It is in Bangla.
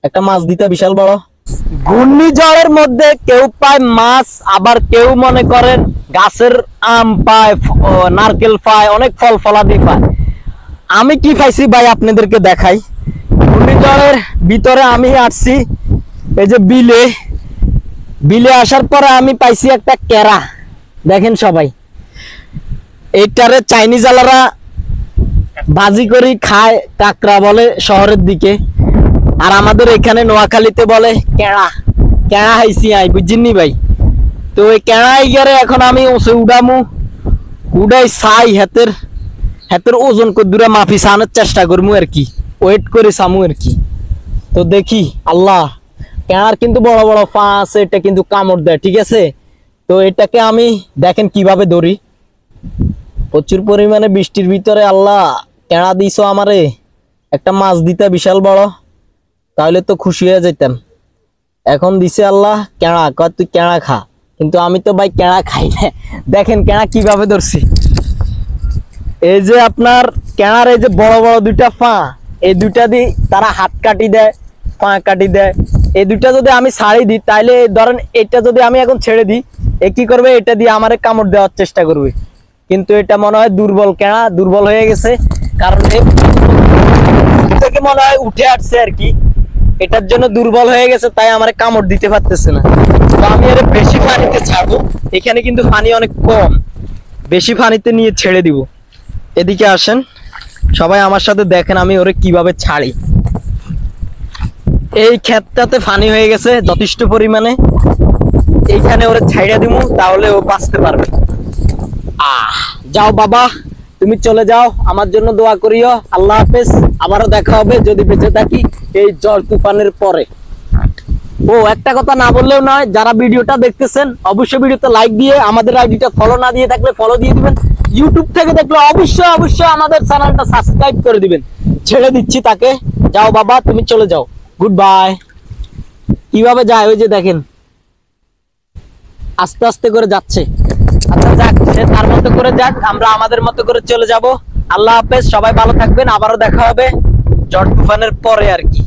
একটা মাছ দিতে বিশাল বড়। ঘূর্ণিঝড়ের মধ্যে কেউ পায় মাছ, আবার কেউ মনে করেন গাছের আম পায়, নারকেল পায়, অনেক ফল ফলাদি পায়। আমি কি পাইছি ভাই আপনাদেরকে দেখাই। ঘূর্ণিঝড়ের ভিতরে আমি আসছি এই যে বিলে, বিলে আসার পরে আমি পাইছি একটা কেরা। দেখেন সবাই, এইটারে চাইনিজ আলারা ভাজি করি খায়, কাকড়া বলে শহরের দিকে, আর আমাদের এখানে নোয়াখালীতে বলে কেড়া। কেড়া হাইছি আই, বুঝিনি ভাই। তো ওই কেড়াই গেলে এখন আমি ওসে উড়ামু, উড়াই চাই হাতের হাতের ওজন কদ্দুরা মাফি সানের চেষ্টা করবো আর কি, ওয়েট করে সামু আর কি। তো দেখি আল্লাহ, কেড়ার কিন্তু বড় বড় পা আছে, এটা কিন্তু কামড় দেয়, ঠিক আছে। তো এটাকে আমি দেখেন কিভাবে ধরি। প্রচুর পরিমাণে বৃষ্টির ভিতরে আল্লাহ কেড়া দিছো আমারে, একটা মাছ দিতে বিশাল বড়, তাহলে তো খুশি হয়ে যেতাম। এখন দিছে আল্লাহ কেড়া, কয় তুই কেড়া খা, কিন্তু আমি তো ভাই কেড়া খাই না। দেখেন কেড়া কিভাবে ধরছি। এই যে আপনার কেড়ার এই যে বড় বড় দুইটা পা, এই দুইটা দিয়ে তারা হাত কাটি দেয়, পা কাটি দেয়। এই দুইটা যদি আমি ছাড়ি দিই, তাহলে ধরেন এটা যদি আমি এখন ছেড়ে দিই, এ কি করবে, এটা দিয়ে আমারে কামড় দেওয়ার চেষ্টা করবে। কিন্তু এটা মনে হয় দুর্বল কেড়া, দুর্বল হয়ে গেছে, কারণ থেকে মনে হয় উঠে আসছে আর কি, এটার জন্য দুর্বল হয়ে গেছে, তাই আমার কামড় দিতে পারতেছে না। তো আমি এর বেশি পানিতে ছাড়বো, এখানে কিন্তু পানি অনেক কম, বেশি পানিতে নিয়ে ছেড়ে দিব। এদিকে আসেন সবাই আমার সাথে, দেখেন আমি ওরে কিভাবে ছাড়ি। এই ক্ষেতটাতে পানি হয়ে গেছে যথেষ্ট পরিমাণে, এইখানে ওরে ছাইড়া দিব, তাহলে ও বাঁচতে পারবে। যাও বাবা, তুমি চলে যাও, আমার জন্য দোয়া করিও। আল্লাহ হাফেজ, আবারও দেখা হবে যদি বেঁচে থাকি এই ঝড় তুফানের পরে। ও একটা কথা না বললেও নয়, যারা ভিডিওটা দেখতেছেন অবশ্যই ভিডিওতে লাইক দিয়ে, আমাদের আইডিটা ফলো না দিয়ে থাকলে ফলো দিয়ে দিবেন। ইউটিউব থেকে দেখলে অবশ্যই অবশ্যই আমাদের চ্যানেলটা সাবস্ক্রাইব করে দিবেন। ছেড়ে দিচ্ছি তাকে, যাও বাবা তুমি চলে যাও, গুড বাই। কিভাবে যায় ওই যে দেখেন, আস্তে আস্তে করে যাচ্ছে। আচ্ছা যাক, সে তার মতো করে যাক, আমরা আমাদের মতো করে চলে যাব। আল্লাহ হাফেজ, সবাই ভালো থাকবেন, আবারও দেখা হবে ঝড় তুফানের পরে আর কি।